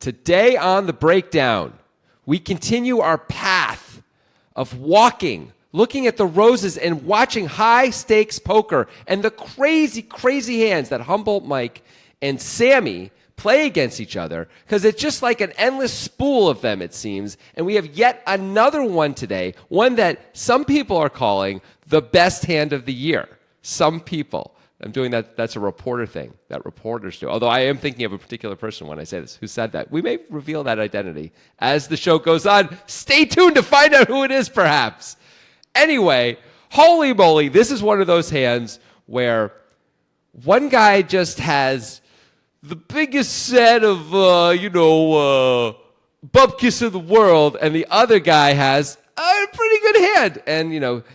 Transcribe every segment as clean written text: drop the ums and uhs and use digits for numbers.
Today on the breakdown, we continue our path of walking, looking at the roses and watching high-stakes poker and the crazy, crazy hands that Humboldt Mike and Sameh play against each other, because it's just like an endless spool of them, it seems. And we have yet another one today, one that some people are calling the best hand of the year. Some people. I'm doing that. That's a reporter thing that reporters do. Although I am thinking of a particular person when I say this who said that. We may reveal that identity as the show goes on. Stay tuned to find out who it is, perhaps. Anyway, holy moly, this is one of those hands where one guy just has the biggest set of, bupkis in the world, and the other guy has a pretty good hand. And,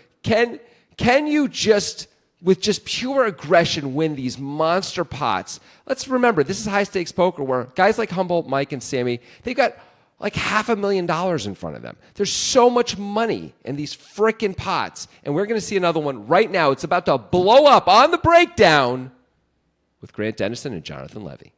can you just, with just pure aggression, win these monster pots? Let's remember, this is high-stakes poker where guys like Humboldt Mike and Sameh, they've got like $500,000 in front of them. There's so much money in these frickin' pots, and we're going to see another one right now. It's about to blow up on the breakdown with Grant Dennison and Jonathan Levy.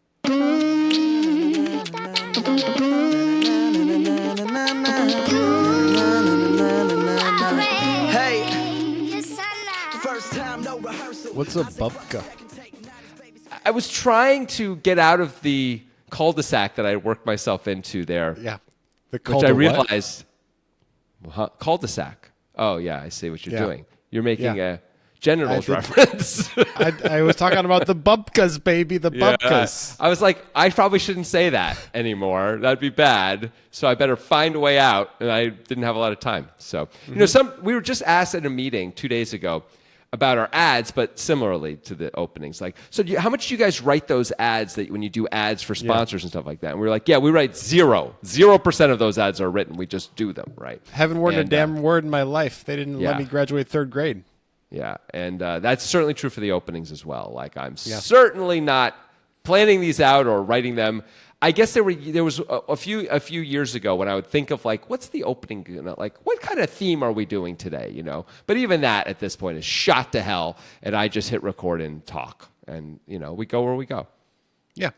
What's a bubka? I was trying to get out of the cul-de-sac that I worked myself into there. Yeah. Which I realized, cul-de-sac. Oh, yeah, I see what you're doing. You're making a genitals reference. I was talking about the bubkas, baby, the bubkas. I was like, I probably shouldn't say that anymore. That'd be bad. So I better find a way out. And I didn't have a lot of time. So, we were just asked at a meeting 2 days ago about our ads, but similarly to the openings. Like, so how much do you guys write those ads that when you do ads for sponsors and stuff like that? And we were like, we write 0% of those ads are written. We just do them, right? Haven't written a damn word in my life. They didn't let me graduate third grade. Yeah, and that's certainly true for the openings as well. Like, I'm certainly not planning these out or writing them. I guess there was a few years ago when I would think of like, what's the opening, like what kind of theme are we doing today, But even that at this point is shot to hell, and I just hit record and talk, and we go where we go. Yeah,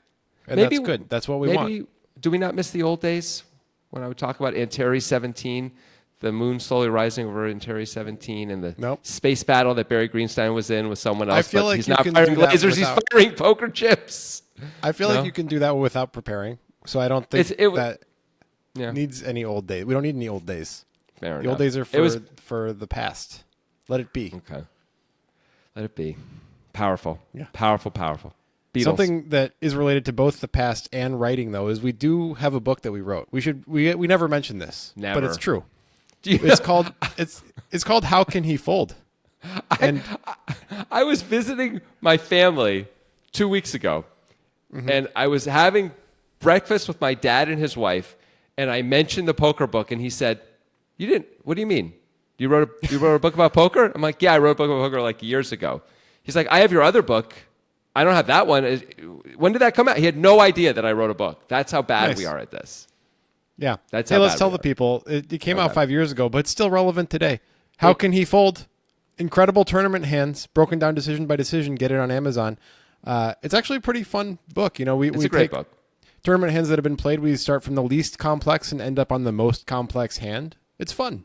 and that's good. That's what we want. Do we not miss the old days when I would talk about Antares 17? The moon slowly rising over Antares 17 and the space battle that Barry Greenstein was in with someone else. I feel like he's not firing lasers, he's firing poker chips. I feel like you can do that without preparing. So I don't think that needs any old days. We don't need any old days. Fair enough. The old days are for the past. Let it be. Okay. Let it be. Powerful. Yeah. Powerful. Beatles. Something that is related to both the past and writing, though, is we do have a book that we wrote. We never mentioned this, but it's true. It's called How Can He Fold? I was visiting my family 2 weeks ago, and I was having breakfast with my dad and his wife, and I mentioned the poker book, and he said, "You didn't? What do you mean? You wrote a book about poker?" I'm like, "Yeah, I wrote a book about poker like years ago." He's like, "I have your other book. I don't have that one. When did that come out?" He had no idea that I wrote a book. That's how bad we are at this. Yeah. Let's tell the people. It came out 5 years ago, but it's still relevant today. How Can He Fold? Incredible tournament hands, broken down decision by decision. Get it on Amazon. It's actually a pretty fun book. It's a great book. Tournament hands that have been played. We start from the least complex and end up on the most complex hand. It's fun.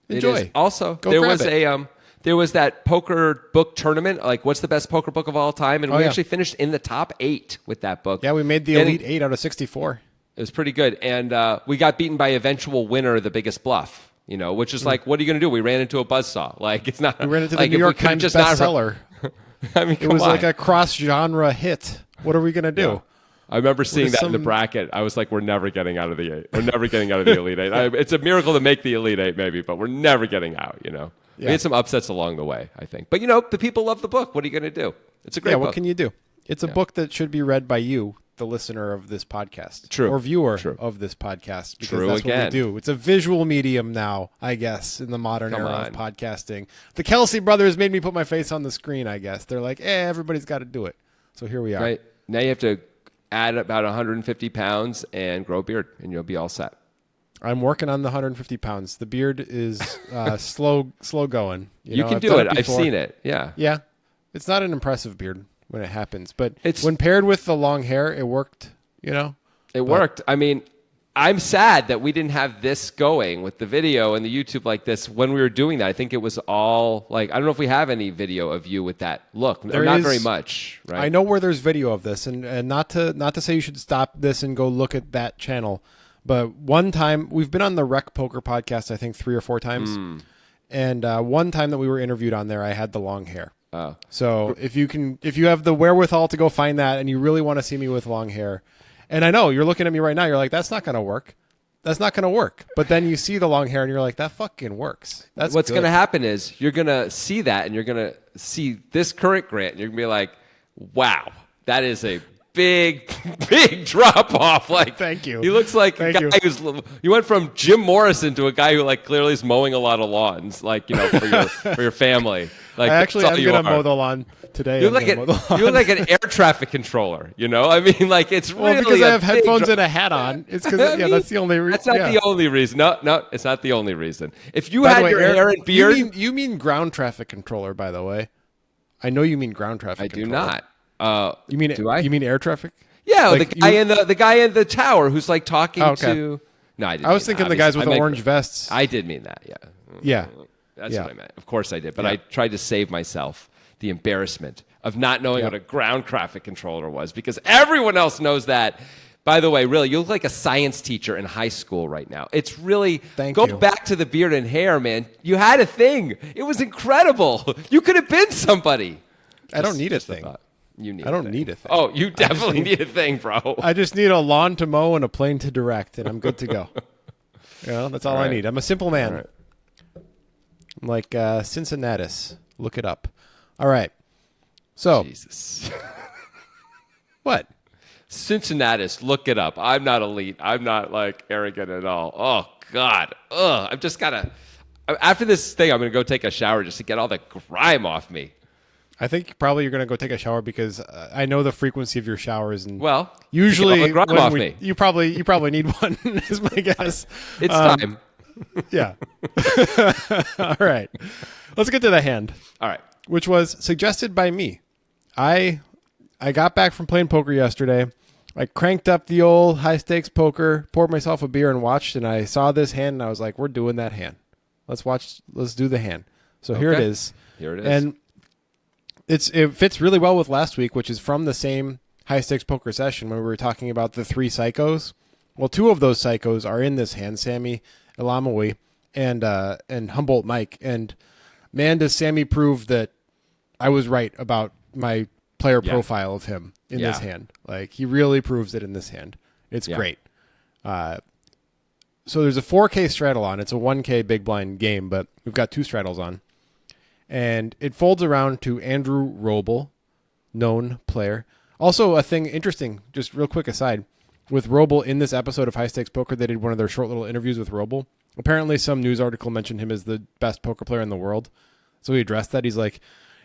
Enjoy. It is. Also, there was that poker book tournament. Like, what's the best poker book of all time? And we actually finished in the top 8 with that book. Yeah, we made the Elite 8 out of 64. It was pretty good. And we got beaten by eventual winner, The Biggest Bluff, which is like, what are you going to do? We ran into a buzzsaw. Like, it's not. We ran into the New York Times bestseller. I mean, it was like a cross-genre hit. What are we going to do? Yeah. I remember seeing that in the bracket. I was like, we're never getting out of the 8. We're never getting out of the Elite 8. It's a miracle to make the Elite 8, maybe, but we're never getting out, Yeah. We had some upsets along the way, I think. But, the people love the book. What are you going to do? It's a great book. Yeah, what can you do? It's a book that should be read by you, the listener of this podcast. True. Or viewer of this podcast. Because that's what we do. It's a visual medium now, I guess, in the modern era of podcasting. The Kelsey brothers made me put my face on the screen, I guess. They're like, everybody's got to do it. So here we are. Right. Now you have to add about 150 pounds and grow a beard, and you'll be all set. I'm working on the 150 pounds. The beard is slow going. You can do it. I've seen it. Yeah. Yeah. It's not an impressive beard when it happens, but when paired with the long hair, it worked, It worked. I mean, I'm sad that we didn't have this going with the video and the YouTube like this when we were doing that. I think it was all like, I don't know if we have any video of you with that look. Or not very much, right? I know where there's video of this, and not to say you should stop this and go look at that channel, but one time we've been on the Rec Poker podcast, I think 3 or 4 times, and one time that we were interviewed on there, I had the long hair. Oh. So if you have the wherewithal to go find that, and you really want to see me with long hair. And I know you're looking at me right now. You're like, that's not going to work. That's not going to work. But then you see the long hair and you're like, that fucking works. That's what's going to happen is you're going to see that and you're going to see this current Grant and you're going to be like, wow, that is a big drop off. Like, thank you. He looks like a guy who's, you went from Jim Morrison to a guy who like clearly is mowing a lot of lawns, like, you know, for your family. Like, I actually am going to mow the lawn today. You look like an air traffic controller, you know? I mean, like, it's really because I have headphones and a hat on. It's because that's the only reason. That's not the only reason. No, it's not the only reason. If you had your hair and beard, you mean ground traffic controller, by the way. I know you mean ground traffic. controller. I do not. You mean do I? You mean air traffic? Yeah, like the guy in the tower who's like talking to. No, I didn't. I was thinking the guys with the orange vests. I did mean that. Yeah. Yeah. That's what I meant. Of course I did, but I tried to save myself the embarrassment of not knowing what a ground traffic controller was because everyone else knows that. By the way, really, you look like a science teacher in high school right now. It's really go back to the beard and hair, man. You had a thing. It was incredible. You could have been somebody. I don't need a thing. I don't need a thing. Oh, you definitely need a thing, bro. I just need a lawn to mow and a plane to direct, and I'm good to go. That's all I need. I'm a simple man. Right. I'm like Cincinnatus. Look it up. All right. So. Jesus. What? Cincinnatus. Look it up. I'm not elite. I'm not like arrogant at all. Oh God. Ugh. I've just gotta. After this thing, I'm gonna go take a shower just to get all the grime off me. I think probably you're going to go take a shower because I know the frequency of your showers, and usually you probably need one. Is my guess. It's time. Yeah. All right. Let's get to the hand. All right. Which was suggested by me. I got back from playing poker yesterday. I cranked up the old high stakes poker, poured myself a beer and watched, and I saw this hand and I was like, we're doing that hand. Let's do the hand. So here it is. And it fits really well with last week, which is from the same high stakes poker session when we were talking about the 3 psychos. Well, 2 of those psychos are in this hand, Sameh Elamawy and Humboldt Mike. And man, does Sameh prove that I was right about my player profile of him in this hand. Like, he really proves it in this hand. It's great. So there's a 4K straddle on. It's a 1K big blind game, but we've got 2 straddles on. And it folds around to Andrew Robl, known player. Also, a thing interesting, just real quick aside, with Robl in this episode of High Stakes Poker, they did one of their short little interviews with Robl. Apparently, some news article mentioned him as the best poker player in the world. So he addressed that. He's like,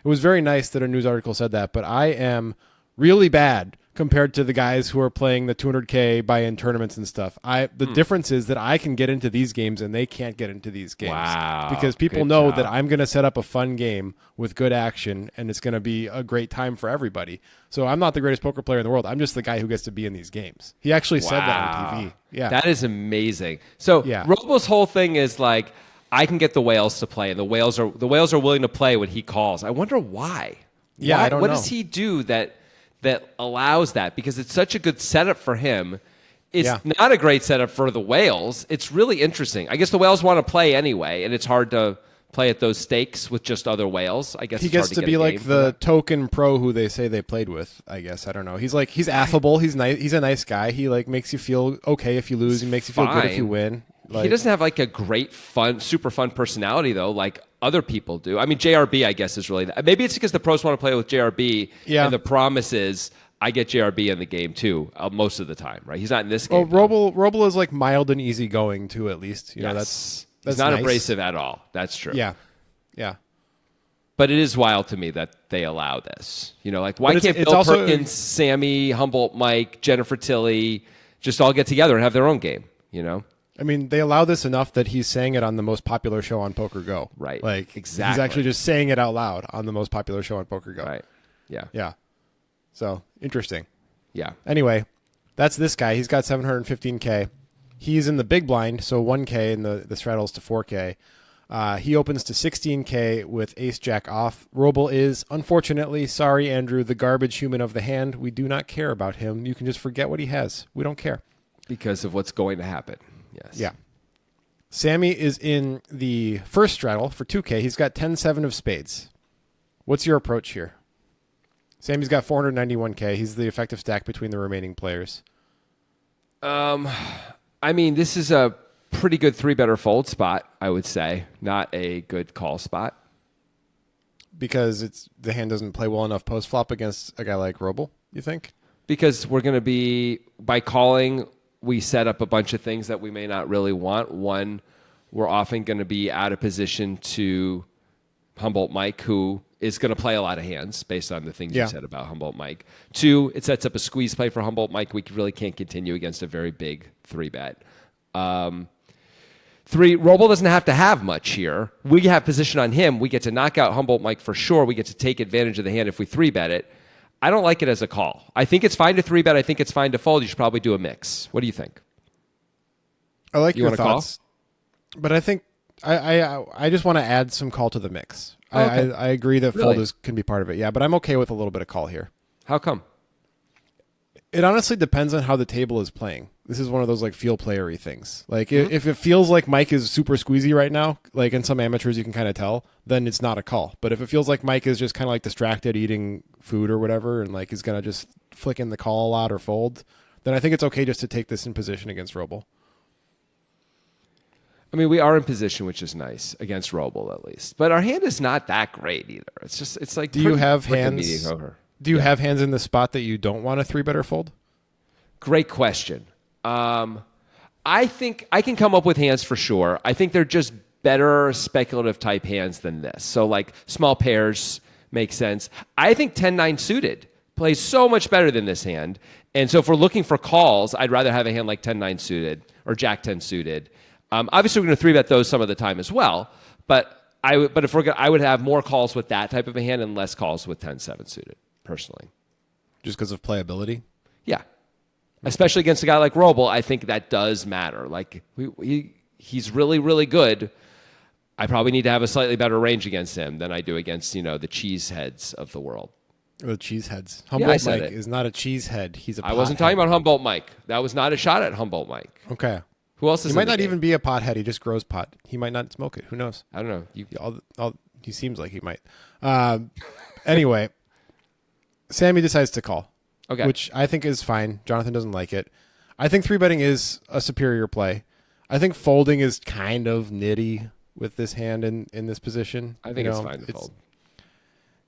it was very nice that a news article said that, but I am really bad compared to the guys who are playing the 200K buy-in tournaments and stuff. The difference is that I can get into these games and they can't get into these games. Wow. Because people know that I'm going to set up a fun game with good action and it's going to be a great time for everybody. So I'm not the greatest poker player in the world. I'm just the guy who gets to be in these games. He actually said that on TV. Yeah. That is amazing. So Robl's whole thing is like, I can get the whales to play and the whales are willing to play when he calls. I wonder why. Yeah, I don't know. What does he do that allows that? Because it's such a good setup for him. It's not a great setup for the whales. It's really interesting. I guess the whales want to play anyway, and it's hard to play at those stakes with just other whales. I guess he gets to be like the token pro who they say they played with. I guess I don't know. He's affable. He's nice. He's a nice guy. He like makes you feel okay if you lose. He makes you feel good if you win. Like, he doesn't have like a great super fun personality though, like other people do. I mean, JRB, I guess, is really that. Maybe it's because the pros want to play with JRB, and the promise is I get JRB in the game too, most of the time, right? He's not in this game. Well, Robl is like mild and easygoing too, at least. You know, that's he's not nice. Abrasive at all. That's true. Yeah. But it is wild to me that they allow this. You know, like why can't Bill Perkins, Sameh, Humboldt Mike, Jennifer Tilly just all get together and have their own game? You know. I mean, they allow this enough that he's saying it on the most popular show on Poker Go. Right. Like, exactly. He's actually just saying it out loud on the most popular show on Poker Go. Right. Yeah. Yeah. So, interesting. Yeah. Anyway, That's this guy. He's got 715K. He's in the big blind, so 1K, and the straddle's to 4K. He opens to 16K with ace-jack off. Robl is, unfortunately, sorry, Andrew, the garbage human of the hand. We do not care about him. You can just forget what he has. We don't care. Because of what's going to happen. Yes. Yeah. Sameh is in the first straddle for 2K. He's got 10-7 of spades. What's your approach here? Sammy's got 491K. He's the effective stack between the remaining players. I mean, this is a pretty good 3-better fold spot, I would say. Not a good call spot. Because the hand doesn't play well enough post-flop against a guy like Robl, you think? Because we're going to be, by calling, we set up a bunch of things that we may not really want. One, we're often going to be out of position to Humboldt Mike, who is going to play a lot of hands based on the things you said about Humboldt Mike. Two, it sets up a squeeze play for Humboldt Mike. We really can't continue against a very big 3-bet. Three, Robl doesn't have to have much here. We have position on him. We get to knock out Humboldt Mike for sure. We get to take advantage of the hand if we 3-bet it. I don't like it as a call. I think it's fine to 3-bet. I think it's fine to fold. You should probably do a mix. What do you think? I like your thoughts. But I think I just want to add some call to the mix. Oh, okay. I agree that fold can be part of it. Yeah, but I'm okay with a little bit of call here. How come? It honestly depends on how the table is playing. This is one of those like feel playery things. Like if it feels like Mike is super squeezy right now, like in some amateurs you can kind of tell, then it's not a call. But if it feels like Mike is just kind of like distracted eating food or whatever, and like is gonna just flick in the call a lot or fold, then I think it's okay just to take this in position against Robl. I mean, we are in position, which is nice against Robl at least. But our hand is not that great either. It's like do you have hands? Do you have hands in the spot that you don't want a 3-better fold? Great question. I think I can come up with hands for sure. I think they're just better speculative type hands than this. So like small pairs make sense. I think 10-9 suited plays so much better than this hand. And so if we're looking for calls, I'd rather have a hand like 10-9 suited or Jack-10 suited. Obviously, we're going to 3-bet those some of the time as well. But I would have more calls with that type of a hand and less calls with 10-7 suited, personally. Just because of playability? Yeah. Especially against a guy like Robl, I think that does matter. Like, he's really, really good. I probably need to have a slightly better range against him than I do against, the cheese heads of the world. The cheese heads. Humboldt Mike is not a cheese head. He's a pot I wasn't talking about Humboldt Mike. That was not a shot at Humboldt Mike. Okay. Who else is He might not even be a pothead. He just grows pot. He might not smoke it. Who knows? I don't know. He seems like he might. Anyway, Sammy decides to call. Okay. Which I think is fine. Jonathan doesn't like it. I think 3-betting is a superior play. I think folding is kind of nitty with this hand in this position. I think it's fine to fold.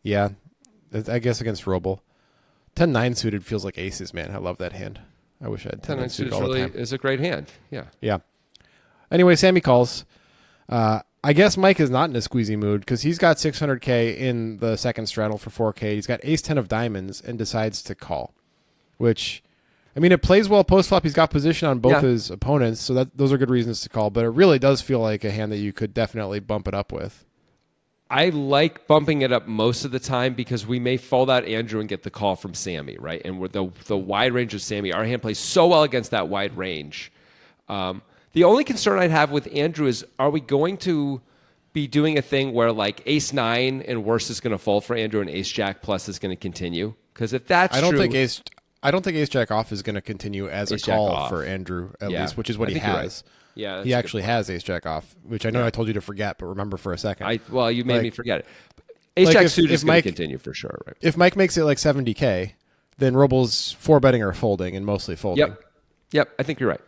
Yeah. I guess against Robl. 10-9 suited feels like aces, man. I love that hand. I wish I had 10-9 suited all the time. Is a great hand. Yeah. Yeah. Anyway, Sammy calls. I guess Mike is not in a squeezy mood because he's got 600K in the second straddle for 4K. He's got ace-10 of diamonds and decides to call, which, I mean, it plays well post-flop. He's got position on both his opponents, so those are good reasons to call, but it really does feel like a hand that you could definitely bump it up with. I like bumping it up most of the time because we may fold out Andrew and get the call from Sammy, right? And with the wide range of Sammy, our hand plays so well against that wide range. The only concern I'd have with Andrew is, are we going to be doing a thing where like ace-9 and worse is going to fold for Andrew and ace-jack plus is going to to continue? Because if that's true... I don't think ace-jack off is going to continue as a call for Andrew, at least, which is what he has. Right. Yeah, he actually has ace-jack off, which I know I told you to forget, but remember for a second. You made me forget it. Ace-jack suited is going to continue for sure. Right? If Mike makes it like 70K, then Robl's 4-betting or folding, and mostly folding. Yep, I think you're right.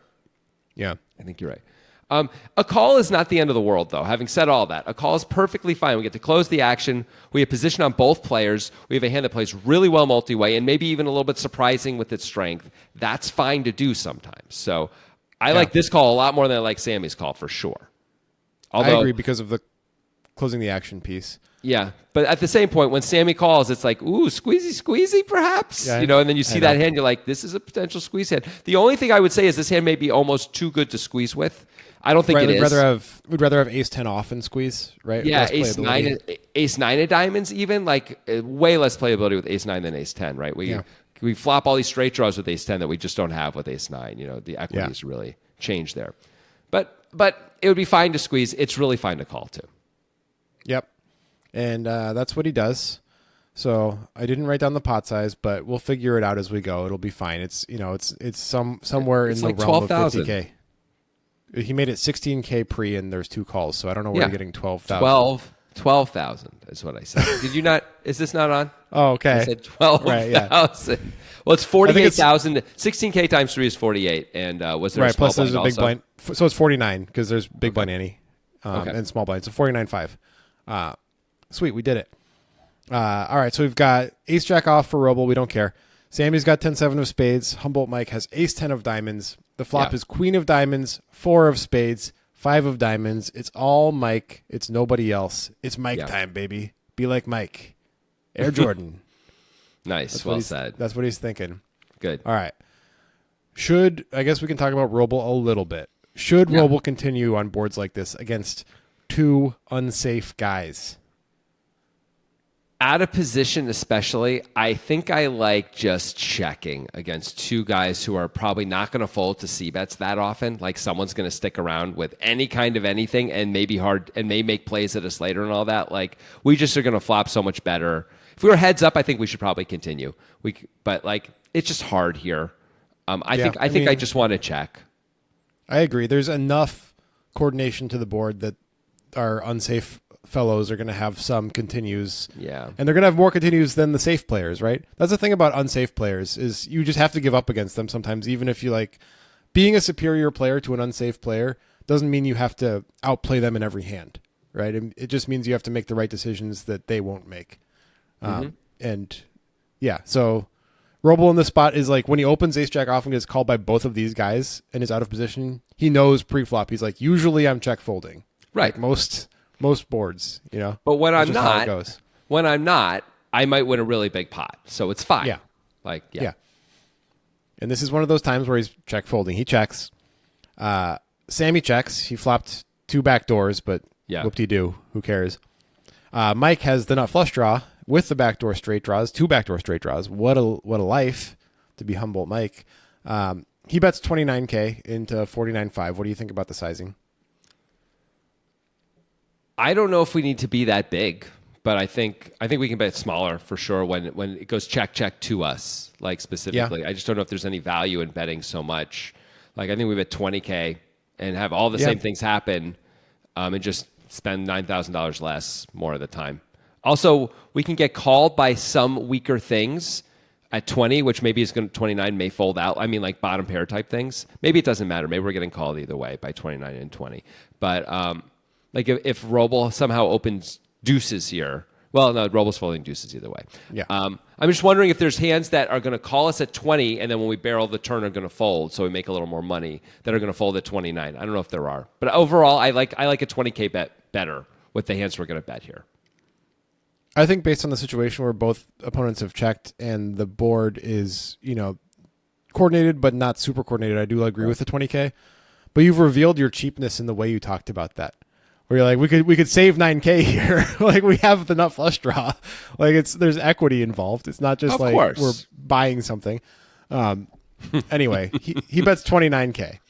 Yeah. I think you're right. A call is not the end of the world, though. Having said all that, a call is perfectly fine. We get to close the action. We have position on both players. We have a hand that plays really well multi-way and maybe even a little bit surprising with its strength. That's fine to do sometimes. So I like this call a lot more than I like Sammy's call for sure. Although, I agree because of the closing the action piece. Yeah, but at the same point, when Sammy calls, it's like, ooh, squeezy, perhaps? And then you see that hand, you're like, this is a potential squeeze hand. The only thing I would say is this hand may be almost too good to squeeze with. I don't think it is. We'd rather have ace-10 off and squeeze, right? Yeah, ace-9 of diamonds even, like way less playability with ace-9 than ace-10, right? we flop all these straight draws with ace 10 that we just don't have with ace 9. You know, the equities really change there. But it would be fine to squeeze. It's really fine to call too. Yep. And that's what he does. So I didn't write down the pot size, but we'll figure it out as we go. It'll be fine. It's somewhere in the realm of 50K. He made it 16K pre, and there's 2 calls, so I don't know where you're getting 12,000. 12,000 is what I said. Did you not? Is this not on? Oh, okay. I said 12,000. Right, yeah. Well, it's 48,000. 16K times 3 is 48, and was there a small plus there's blind a big also? blind, so it's 49 because there's big blind ante and small blind. So 49.5. Sweet, we did it. All right, so we've got ace jack off for Robl. We don't care. Sammy's got 10-7 of spades. Humboldt Mike has ace 10 of diamonds. The flop is queen of diamonds, 4 of spades, 5 of diamonds. It's all Mike. It's nobody else. It's Mike time, baby. Be like Mike. Air Jordan. Nice. That's well said. That's what he's thinking. Good. All right. I guess we can talk about Robl a little bit. Should Robl continue on boards like this against 2 unsafe guys? Out of position especially, I think I like just checking against 2 guys who are probably not going to fold to c-bets that often. Like someone's going to stick around with any kind of anything and may make plays at us later and all that. Like we just are going to flop so much better. If we were heads up, I think we should probably continue. But like it's just hard here. I think I just want to check. I agree. There's enough coordination to the board that our unsafe fellows are going to have some continues. Yeah. And they're going to have more continues than the safe players, right? That's the thing about unsafe players is you just have to give up against them sometimes, even if you like being a superior player to an unsafe player doesn't mean you have to outplay them in every hand, right? It just means you have to make the right decisions that they won't make. And yeah, so Robl in this spot is like when he opens ace jack off and gets called by both of these guys and is out of position, he knows pre-flop. He's like, usually I'm check folding. Right. Like most boards, you know. But when I'm not, I might win a really big pot. So it's fine. Yeah. Yeah. And this is one of those times where he's check folding. He checks. Sammy checks. He flopped 2 back doors, but whoop-de-doo. Who cares? Mike has the nut flush draw with the backdoor straight draws, 2 backdoor straight draws. What a life to be Humboldt Mike. He bets 29K into 49.5. What do you think about the sizing? I don't know if we need to be that big, but I think we can bet smaller for sure when it goes check to us, like specifically. Yeah. I just don't know if there's any value in betting so much. Like I think we bet 20K and have all the same things happen, and just spend $9,000 less more of the time. Also, we can get called by some weaker things at 20, which maybe is going to 29 may fold out. I mean, like bottom pair type things. Maybe it doesn't matter. Maybe we're getting called either way by 29 and 20. But like if Robl somehow opens deuces here, well, no, Robl's folding deuces either way. Yeah. I'm just wondering if there's hands that are going to call us at 20, and then when we barrel the turn are going to fold, so we make a little more money, that are going to fold at 29. I don't know if there are, but overall, I like a 20K bet better with the hands we're going to bet here. I think based on the situation where both opponents have checked and the board is, coordinated but not super coordinated, I do agree with the 20K. But you've revealed your cheapness in the way you talked about that. Where you're like, we could save 9K here. Like we have the nut flush draw. Like there's equity involved. It's not just like we're buying something. Anyway, he bets 29K.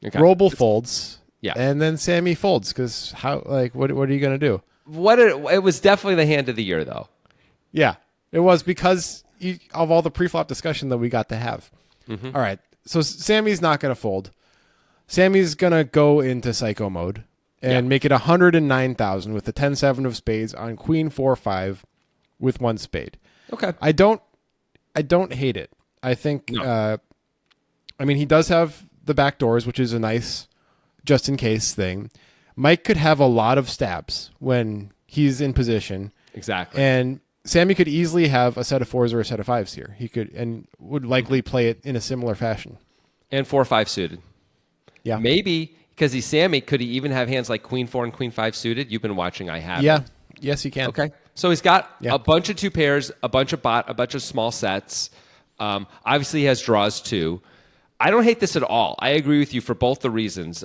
Okay. Robl folds. Yeah. And then Sammy folds because what are you gonna do? It was definitely the hand of the year though. Yeah, it was because of all the pre-flop discussion that we got to have. Mm-hmm. All right, so Sammy's not gonna fold. Sammy's gonna go into psycho mode and make it 109,000 with the 10-7 of spades on queen 4-5 with 1 spade. Okay. I don't hate it. I think he does have the back doors, which is a nice just in case thing. Mike could have a lot of stabs when he's in position. Exactly. And Sammy could easily have a set of 4s or a set of 5s here. He could and would likely play it in a similar fashion. And 4-5 suited. Yeah. Maybe because he's Sammy, could he even have hands like queen 4 and queen 5 suited? You've been watching. I have. Yeah. Yes, he can. Okay. So he's got a bunch of 2 pairs, a bunch of small sets. Obviously, he has draws too. I don't hate this at all. I agree with you for both the reasons.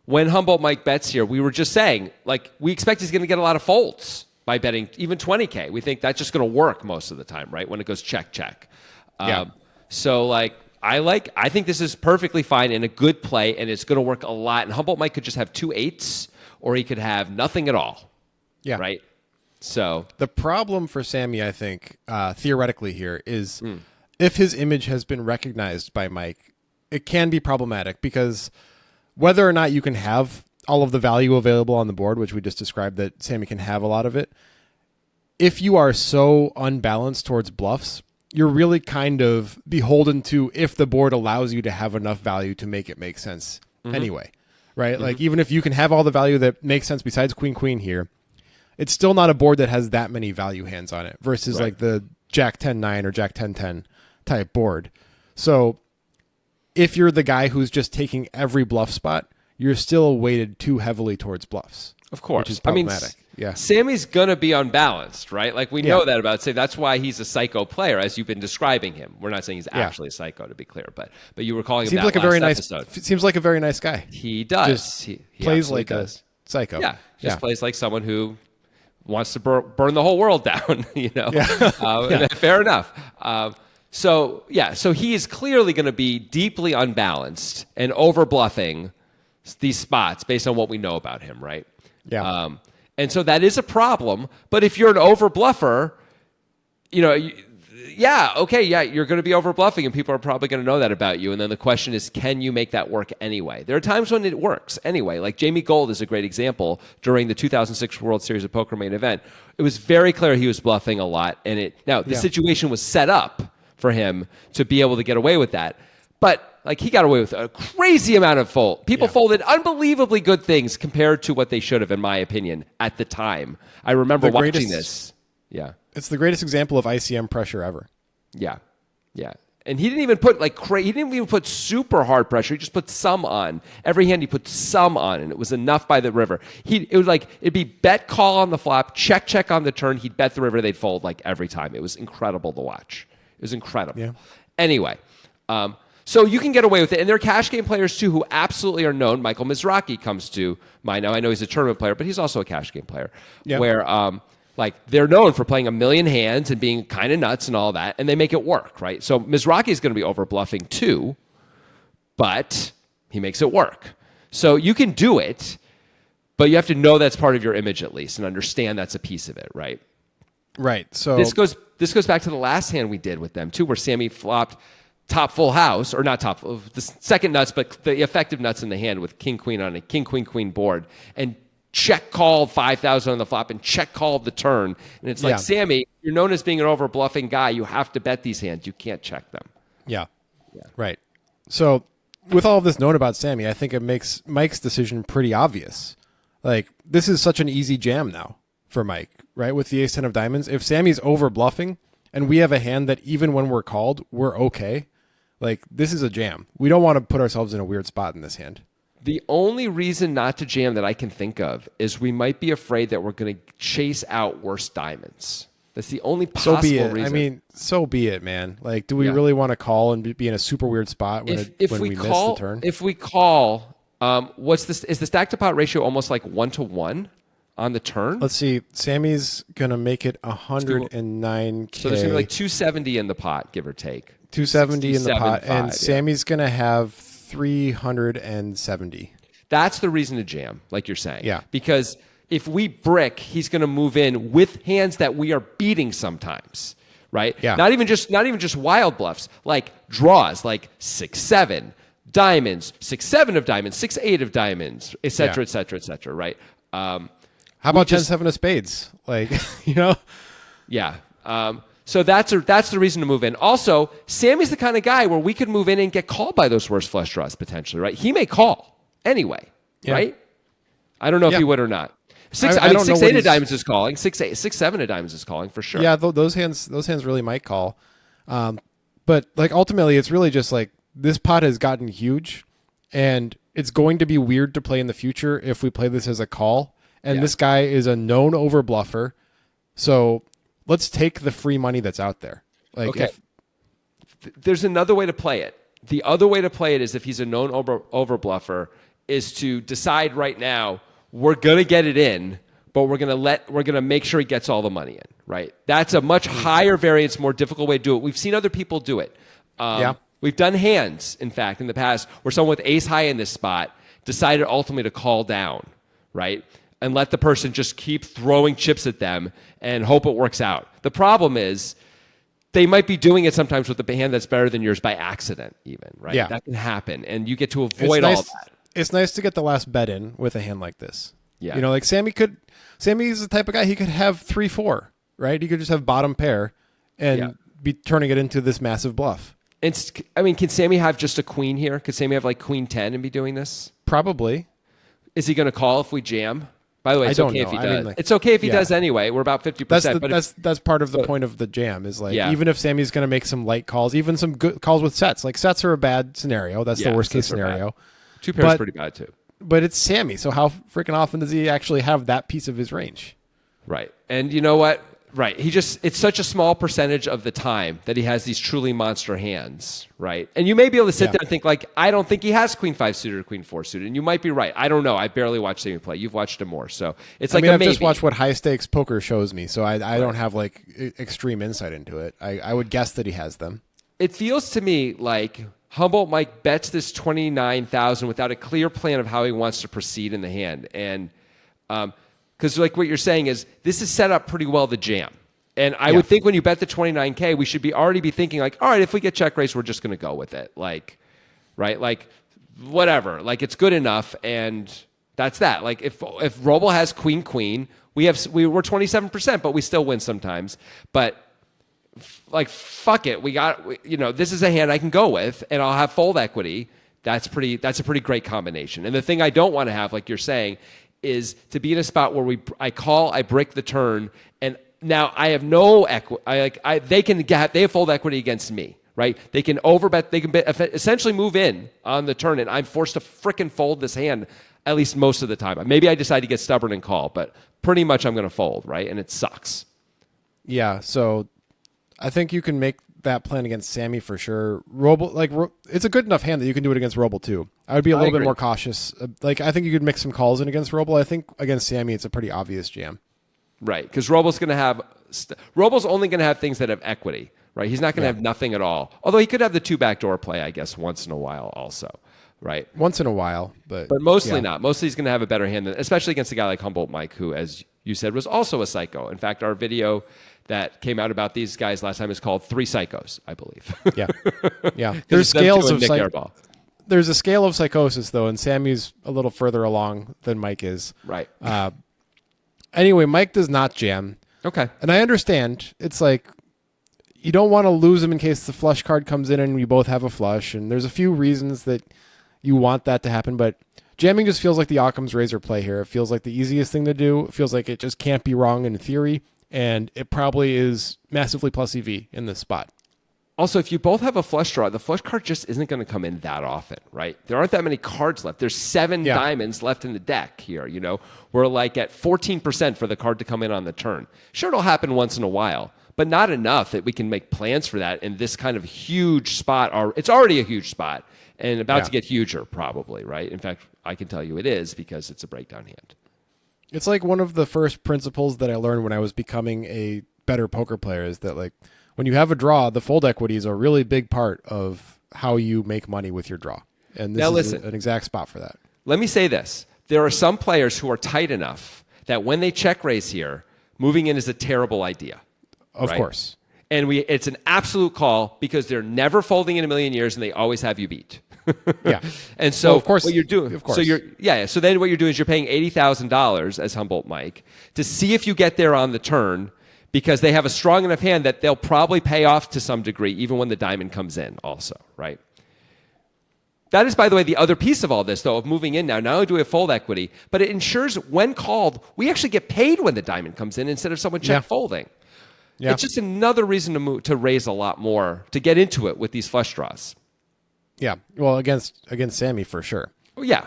When Humboldt Mike bets here, we were just saying, we expect he's going to get a lot of folds by betting even 20K. We think that's just going to work most of the time, right? When it goes check. So like I think this is perfectly fine and a good play, and it's going to work a lot. And Humboldt Mike could just have 2 8s, or he could have nothing at all. Yeah. Right. So the problem for Sameh, I think, theoretically here is if his image has been recognized by Mike, it can be problematic because whether or not you can have all of the value available on the board, which we just described that Sameh can have a lot of it, if you are so unbalanced towards bluffs, you're really kind of beholden to if the board allows you to have enough value to make it make sense anyway, right? Like even if you can have all the value that makes sense besides queen, queen here, it's still not a board that has that many value hands on it versus like the Jack 10-9 or Jack 10-10 type board. So if you're the guy who's just taking every bluff spot, you're still weighted too heavily towards bluffs. Of course. Which is problematic. Sameh's going to be unbalanced, right? Like we know that about Sameh. That's why he's a psycho player, as you've been describing him. We're not saying he's actually a psycho, to be clear, but you were calling him that like last a very episode. Seems like a very nice guy. He does. Just he plays like does. a psycho. Yeah, just plays like someone who wants to burn the whole world down, Fair enough. So he is clearly going to be deeply unbalanced and over bluffing these spots based on what we know about him, right? Yeah. And so that is a problem. But if you're an over bluffer, you're going to be over bluffing, and people are probably going to know that about you. And then the question is, can you make that work anyway? There are times when it works anyway. Like Jamie Gold is a great example during the 2006 World Series of Poker main event. It was very clear he was bluffing a lot, and the situation was set up for him to be able to get away with that. But like he got away with a crazy amount of fold. People folded unbelievably good things compared to what they should have, in my opinion, at the time. I remember watching this. Yeah. It's the greatest example of ICM pressure ever. Yeah. Yeah. And he didn't even put he didn't even put super hard pressure. He just put some on. Every hand he put some on, and it was enough by the river. It'd be bet call on the flop, check on the turn. He'd bet the river, they'd fold like every time. It was incredible to watch. It was incredible. Yeah. Anyway, so you can get away with it. And there are cash game players, too, who absolutely are known. Michael Mizrachi comes to mind now. I know he's a tournament player, but he's also a cash game player. Yeah. Where, they're known for playing a million hands and being kind of nuts and all that, and they make it work, right? So Mizrachi is going to be over bluffing, too, but he makes it work. So you can do it, but you have to know that's part of your image at least and understand that's a piece of it, right? Right. So this goes back to the last hand we did with them, too, where Sameh flopped top full house, or not top, the second nuts, but the effective nuts in the hand with king queen on a king queen queen board, and check called 5,000 on the flop and check called the turn. And it's like, Sameh, you're known as being an over bluffing guy. You have to bet these hands. You can't check them. Yeah. Right. So with all of this known about Sameh, I think it makes Mike's decision pretty obvious. Like this is such an easy jam now for Mike, right? With the ace-10 of diamonds. If Sammy's over bluffing and we have a hand that even when we're called, we're okay. Like, this is a jam. We don't want to put ourselves in a weird spot in this hand. The only reason not to jam that I can think of is we might be afraid that we're going to chase out worse diamonds. That's the only possible reason. I mean, so be it, man. Like, do we really want to call and be in a super weird spot when we miss the turn? If we call, what's this? Is the stack to pot ratio almost like 1-to-1 on the turn? Let's see. Sammy's going to make it 109K. So there's going to be like 270 in the pot, give or take. 270 in the pot, and Sammy's going to have 370. That's the reason to jam, like you're saying. Yeah. Because if we brick, he's going to move in with hands that we are beating sometimes, right? Yeah. Not even just wild bluffs, like draws, like 6-7, diamonds, 6-7 of diamonds, 6-8 of diamonds, et cetera, et cetera, et cetera, right? How about 10-7 of spades? Like, you know? Yeah. So that's the reason to move in. Also, Sammy's the kind of guy where we could move in and get called by those worst flush draws potentially, right? He may call anyway, right? I don't know if he would or not. 6-8 of diamonds is calling. 6-7 of diamonds is calling for sure. Yeah, those hands really might call. But like ultimately, it's really just like this pot has gotten huge, and it's going to be weird to play in the future if we play this as a call. And this guy is a known over bluffer, so let's take the free money that's out there. Like, okay. There's another way to play it. The other way to play it is if he's a known over bluffer, is to decide right now we're gonna get it in, but we're gonna make sure he gets all the money in, right? That's a much higher variance, more difficult way to do it. We've seen other people do it. We've done hands, in fact, in the past, where someone with ace high in this spot decided ultimately to call down, right? And let the person just keep throwing chips at them and hope it works out. The problem is they might be doing it sometimes with a hand that's better than your's by accident even, right? Yeah. That can happen, and you get to avoid all that. It's nice to get the last bet in with a hand like this. Yeah. You know, like Sammy's the type of guy, he could have 3-4, right? He could just have bottom pair and be turning it into this massive bluff. Can Sameh have just a queen here? Could Sameh have like queen 10 and be doing this? Probably. Is he going to call if we jam? By the way, it's okay if he does. It's okay if he does anyway. We're about 50%. That's part of the point of the jam is like, even if Sammy's going to make some light calls, even some good calls with sets. Like sets are a bad scenario. That's the worst case scenario. Two pairs pretty bad too. But it's Sameh, so how freaking often does he actually have that piece of his range? Right. And you know what? Right. It's such a small percentage of the time that he has these truly monster hands, right? And you may be able to sit there and think like, I don't think he has queen 5 suited or queen 4 suited. And you might be right. I don't know. I barely watched Sameh play. You've watched him more. So it's like I've just watched what high stakes poker shows me. So I don't have like extreme insight into it. I would guess that he has them. It feels to me like Humboldt Mike bets this 29,000 without a clear plan of how he wants to proceed in the hand. And, because like what you're saying is this is set up pretty well to jam. And I would think when you bet the 29K, we should already be thinking like, all right, if we get check raise, we're just going to go with it. Like, right? Like, whatever. Like, it's good enough, and that's that. Like, if Robl has queen, we're 27%, but we still win sometimes. But like, fuck it. This is a hand I can go with, and I'll have fold equity. That's a pretty great combination. And the thing I don't want to have, like you're saying, is to be in a spot where I call, I break the turn, and now I have no equity. They have fold equity against me, right? They can overbet. They can essentially move in on the turn, and I'm forced to frickin' fold this hand at least most of the time. Maybe I decide to get stubborn and call, but pretty much I'm going to fold, right? And it sucks. Yeah. So I think you can make that plan against Sameh for sure. Robl, it's a good enough hand that you can do it against Robl too. I would be a little bit more cautious. I think you could mix some calls in against Robl. I think against Sameh, it's a pretty obvious jam. Right, because Robl's only going to have things that have equity, right? He's not going to have nothing at all. Although he could have the 2 backdoor play, I guess, once in a while also, right? Once in a while, but mostly not. Mostly he's going to have a better hand, especially against a guy like Humboldt Mike, who, as you said, was also a psycho. In fact, our video that came out about these guys last time is called 3 Psychos, I believe. Yeah. There's scales of there's a scale of psychosis though, and Sammy's a little further along than Mike is. Right. Anyway, Mike does not jam. Okay. And I understand. It's like you don't want to lose him in case the flush card comes in and you both have a flush. And there's a few reasons that you want that to happen, but jamming just feels like the Occam's razor play here. It feels like the easiest thing to do. It feels like it just can't be wrong in theory. And it probably is massively plus EV in this spot. Also, if you both have a flush draw, the flush card just isn't going to come in that often, right? There aren't that many cards left. There's 7 diamonds left in the deck here, We're like at 14% for the card to come in on the turn. Sure, it'll happen once in a while, but not enough that we can make plans for that in this kind of huge spot. It's already a huge spot and about to get huger probably, right? In fact, I can tell you it is because it's a breakdown hand. It's like one of the first principles that I learned when I was becoming a better poker player is that like when you have a draw, the fold equity is a really big part of how you make money with your draw. And this is an exact spot for that. Let me say this. There are some players who are tight enough that when they check raise here, moving in is a terrible idea. Of course. And it's an absolute call because they're never folding in a million years and they always have you beat. And so of course, what you're doing, of course. So then what you're doing is you're paying $80,000 as Humboldt Mike to see if you get there on the turn because they have a strong enough hand that they'll probably pay off to some degree even when the diamond comes in also, right? That is, by the way, the other piece of all this, though, of moving in now. Not only do we have fold equity, but it ensures when called, we actually get paid when the diamond comes in instead of someone check folding. Yeah. It's just another reason to raise a lot more, to get into it with these flush draws. Yeah, well, against Sameh for sure. Oh, yeah.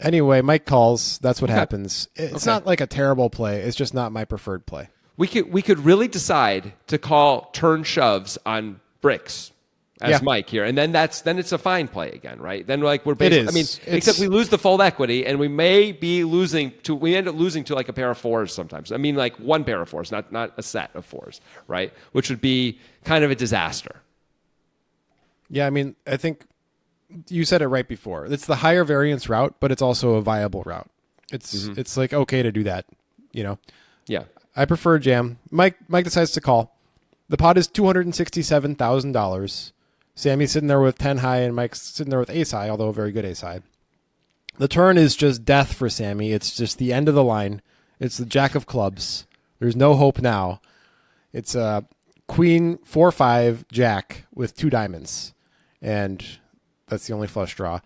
Anyway, Mike calls. That's what happens. It's not like a terrible play. It's just not my preferred play. We could really decide to call turn shoves on bricks, as Mike here, and then it's a fine play again, right? Then like we're basically, It is. Except we lose the fold equity, and we end up losing to like a pair of fours sometimes. I mean, like one pair of fours, not a set of fours, right? Which would be kind of a disaster. Yeah, I mean, I think you said it right before. It's the higher variance route, but it's also a viable route. It's like okay to do that, you know. Yeah, I prefer jam. Mike decides to call. The pot is $267,000. Sammy's sitting there with 10 high, and Mike's sitting there with ace high, although a very good ace high. The turn is just death for Sammy. It's just the end of the line. It's the jack of clubs. There's no hope now. It's a queen 4-5 jack with 2 diamonds, and that's the only flush draw.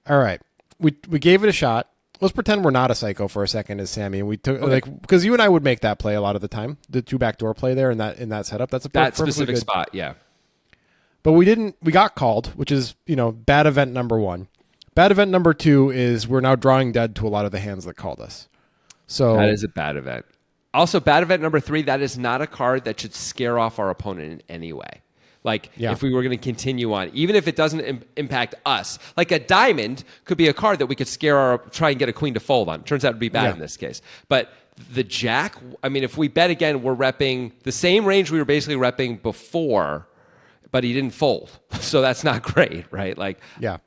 All right, we gave it a shot. Let's pretend we're not a psycho for a second as Sammy, and we took because you and I would make that play a lot of the time, the 2 backdoor play there in that setup. That's that specific spot, yeah. But we didn't. We got called, which is bad event number 1. Bad event number 2 is we're now drawing dead to a lot of the hands that called us. So that is a bad event. Also, bad event number 3. That is not a card that should scare off our opponent in any way. Like if we were going to continue on, even if it doesn't impact us, like a diamond could be a card that we could try and get a queen to fold on. Turns out to be bad in this case. But the jack, I mean, if we bet again, we're repping the same range we were basically repping before, but he didn't fold. So that's not great, right? Like, yeah.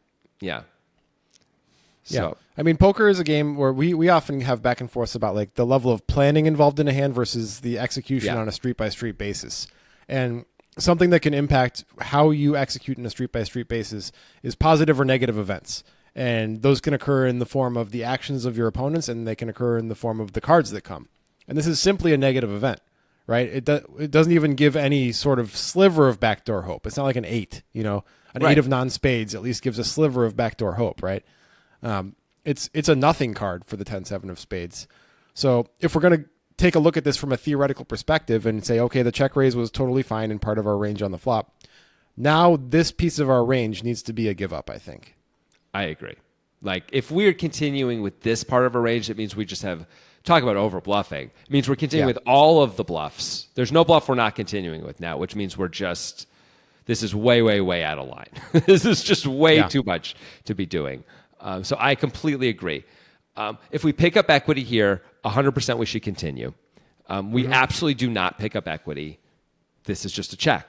So. I mean, poker is a game where we often have back and forth about like the level of planning involved in a hand versus the execution on a street by street basis. And something that can impact how you execute in a street by street basis is positive or negative events. And those can occur in the form of the actions of your opponents, and they can occur in the form of the cards that come. And this is simply a negative event, right? It doesn't even give any sort of sliver of backdoor hope. It's not like an 8, an 8 of non-spades at least gives a sliver of backdoor hope, right? It's a nothing card for the 10-7 of spades. So if we're going to take a look at this from a theoretical perspective and say, okay, the check raise was totally fine and part of our range on the flop. Now this piece of our range needs to be a give up, I think. I agree. Like if we're continuing with this part of our range, it means we just have talk about over bluffing. It means we're continuing with all of the bluffs. There's no bluff we're not continuing with now, which means this is way, way, way out of line. This is just way too much to be doing. So I completely agree. If we pick up equity here, 100% we should continue. We absolutely do not pick up equity. This is just a check.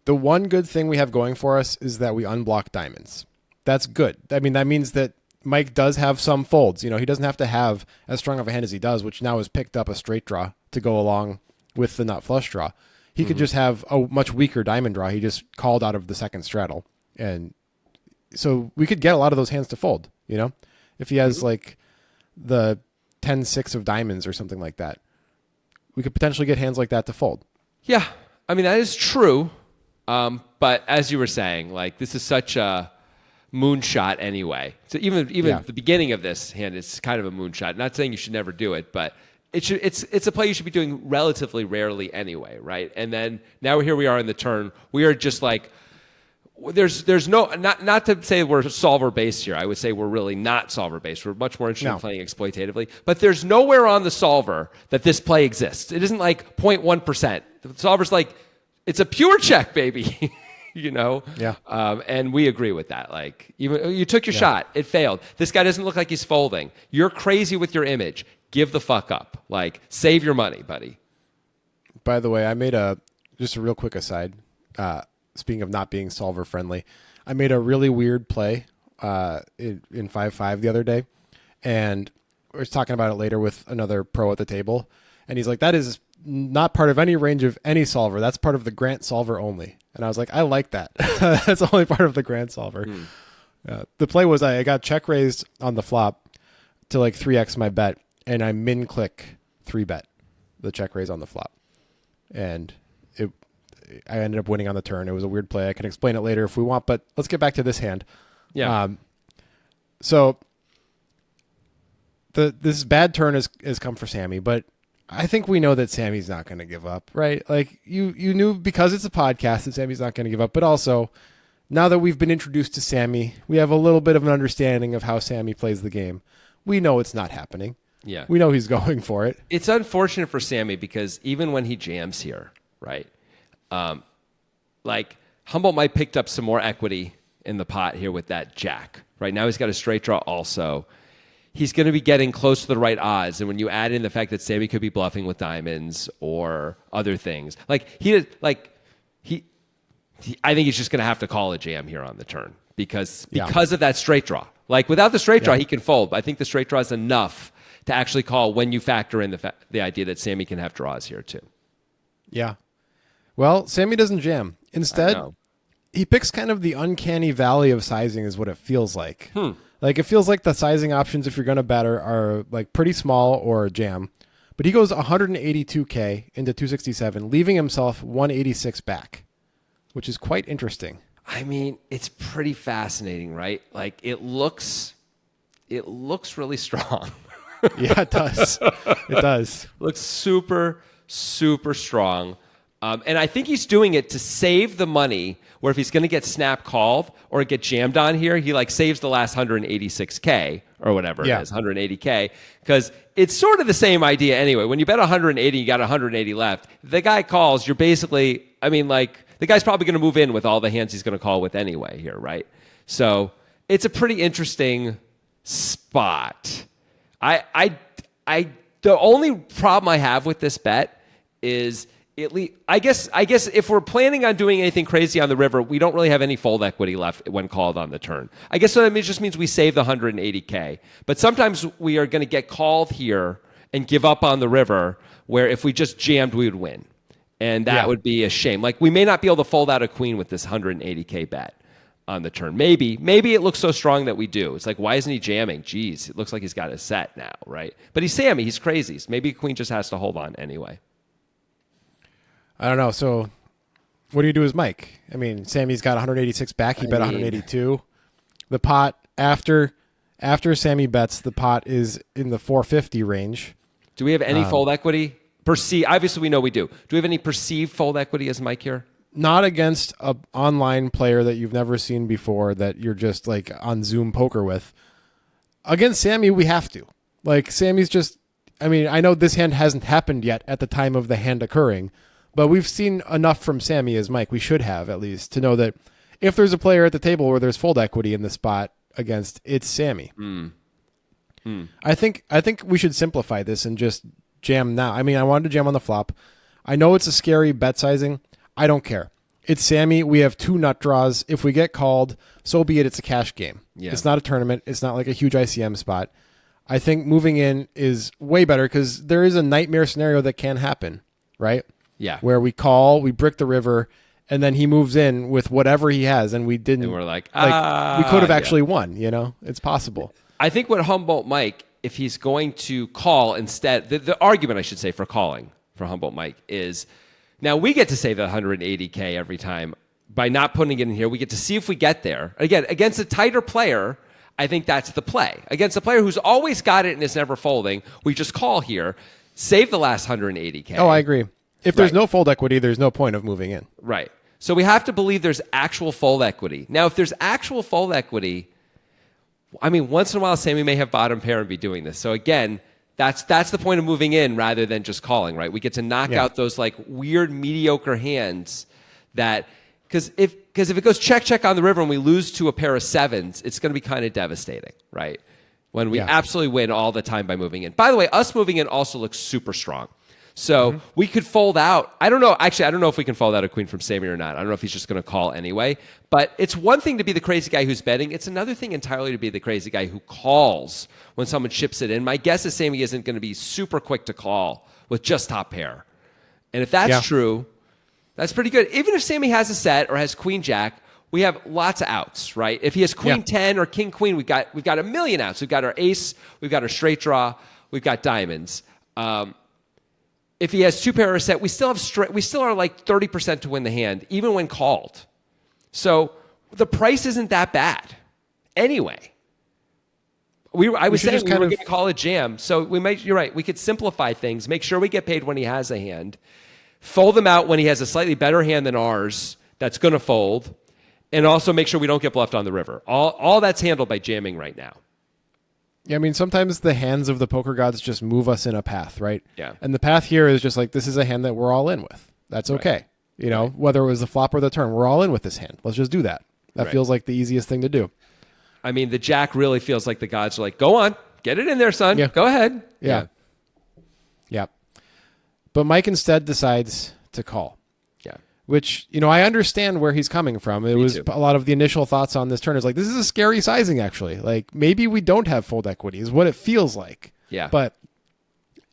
The one good thing we have going for us is that we unblock diamonds. That's good. I mean, that means that Mike does have some folds. He doesn't have to have as strong of a hand as he does, which now has picked up a straight draw to go along with the nut flush draw. He could just have a much weaker diamond draw. He just called out of the second straddle. And so we could get a lot of those hands to fold, if he has like the 10-6 of diamonds or something like that. We could potentially get hands like that to fold. Yeah. I mean, that is true. But as you were saying, like this is such a moonshot anyway. So even the beginning of this hand is kind of a moonshot. Not saying you should never do it, but it's a play you should be doing relatively rarely anyway, right? And then now here we are in the turn. We are just like there's no not to say we're solver based here. I would say we're really not solver based. We're much more interested in playing exploitatively. But there's nowhere on the solver that this play exists. It isn't like 0.1%. The solver's like it's a pure check, baby. Yeah. And we agree with that. Like even you took your shot, it failed. This guy doesn't look like he's folding. You're crazy with your image. Give the fuck up. Like save your money, buddy. By the way, I made just a real quick aside. Speaking of not being solver friendly, I made a really weird play in 5-5 the other day, and we were talking about it later with another pro at the table, and he's like, "That is not part of any range of any solver. That's part of the Grant solver only." And I was like, "I like that. That's only part of the Grant solver." The play was I got check raised on the flop to like 3x my bet, and I min click 3-bet the check raise on the flop, and I ended up winning on the turn. It was a weird play. I can explain it later if we want, but let's get back to this hand. Yeah. So this bad turn has come for Sammy, but I think we know that Sammy's not going to give up, right? Like you knew because it's a podcast that Sammy's not going to give up, but also now that we've been introduced to Sammy, we have a little bit of an understanding of how Sammy plays the game. We know it's not happening. Yeah. We know he's going for it. It's unfortunate for Sammy because even when he jams here, right? Like Humboldt Mike picked up some more equity in the pot here with that jack. Right now he's got a straight draw also. He's going to be getting close to the right odds. And when you add in the fact that Sameh could be bluffing with diamonds or other things, I think he's just going to have to call a jam here on the turn because of that straight draw. Like without the straight draw, he can fold. But I think the straight draw is enough to actually call when you factor in the idea that Sameh can have draws here too. Yeah. Well, Sameh doesn't jam. Instead, he picks kind of the uncanny valley of sizing is what it feels like. Like it feels like the sizing options if you're going to bet are like pretty small or a jam. But he goes 182K into 267, leaving himself 186 back, which is quite interesting. I mean, it's pretty fascinating, right? Like it looks really strong. Yeah, it does. It does. Looks super, super strong. And I think he's doing it to save the money where if he's going to get snap called or get jammed on here, he like saves the last 186K or whatever it is, 180K, because it's sort of the same idea anyway. When you bet 180, you got 180 left. The guy calls, you're basically, I mean, like the guy's probably going to move in with all the hands he's going to call with anyway here, right? So it's a pretty interesting spot. The only problem I have with this bet is I guess if we're planning on doing anything crazy on the river, we don't really have any fold equity left when called on the turn. I guess so that just means we save the 180K. But sometimes we are going to get called here and give up on the river, where if we just jammed, we would win. And that would be a shame. Like we may not be able to fold out a queen with this 180K bet on the turn. Maybe it looks so strong that we do. It's like, why isn't he jamming? Jeez, it looks like he's got a set now, right? But he's Sameh. He's crazy. Maybe a queen just has to hold on anyway. I don't know. So what do you do as Mike? I mean, Sammy's got 186 back. He bet 182. The pot after Sameh bets, the pot is in the 450 range. Do we have any fold equity? Obviously, we know we do. Do we have any perceived fold equity as Mike here? Not against an online player that you've never seen before that you're just like on Zoom poker with. Against Sameh, we have to. Like Sammy's just, I mean, I know this hand hasn't happened yet at the time of the hand occurring, but we've seen enough from Sameh as Mike. We should have at least to know that if there's a player at the table where there's fold equity in the spot against, it's Sameh. I think we should simplify this and just jam now. I mean, I wanted to jam on the flop. I know it's a scary bet sizing. I don't care. It's Sameh. We have 2 nut draws. If we get called, so be it. It's a cash game. Yeah. It's not a tournament. It's not like a huge ICM spot. I think moving in is way better because there is a nightmare scenario that can happen, right? Yeah. Where we call, we brick the river, and then he moves in with whatever he has, and we didn't. And we're like we could have actually won. You know, it's possible. I think what Humboldt Mike, if he's going to call instead, the argument I should say for calling for Humboldt Mike is, now we get to save the 180K every time by not putting it in here. We get to see if we get there. Again, against a tighter player, I think that's the play. Against a player who's always got it and is never folding, we just call here, save the last 180K. Oh, I agree. If there's no fold equity, there's no point of moving in. Right. So we have to believe there's actual fold equity. Now, if there's actual fold equity, I mean, once in a while, Sameh may have bottom pair and be doing this. So again, that's the point of moving in rather than just calling, right? We get to knock out those like weird, mediocre hands that, because if it goes check on the river and we lose to a pair of sevens, it's going to be kind of devastating, right? When we absolutely win all the time by moving in. By the way, us moving in also looks super strong. So we could fold out. I don't know. Actually, I don't know if we can fold out a queen from Sameh or not. I don't know if he's just going to call anyway. But it's one thing to be the crazy guy who's betting. It's another thing entirely to be the crazy guy who calls when someone chips it in. My guess is Sameh isn't going to be super quick to call with just top pair. And if that's true, that's pretty good. Even if Sameh has a set or has queen jack, we have lots of outs, right? If he has queen 10 or king queen, we've got a million outs. We've got our ace, we've got our straight draw, we've got diamonds. If he has 2 pair or a set, we still are like 30% to win the hand, even when called. So the price isn't that bad. Anyway, I was saying we were going to call it jam. So you're right. We could simplify things, make sure we get paid when he has a hand, fold them out when he has a slightly better hand than ours that's going to fold, and also make sure we don't get bluffed on the river. All that's handled by jamming right now. Yeah, I mean, sometimes the hands of the poker gods just move us in a path, right? Yeah. And the path here is just like, this is a hand that we're all in with. That's okay. You know, whether it was the flop or the turn, we're all in with this hand. Let's just do that. That feels like the easiest thing to do. I mean, the jack really feels like the gods are like, go on, get it in there, son. Yeah. Go ahead. Yeah. But Mike instead decides to call. Yeah. Which, you know, I understand where he's coming from. It was a lot of the initial thoughts on this turn is like, this is a scary sizing, actually. Like, maybe we don't have fold equity is what it feels like. Yeah. But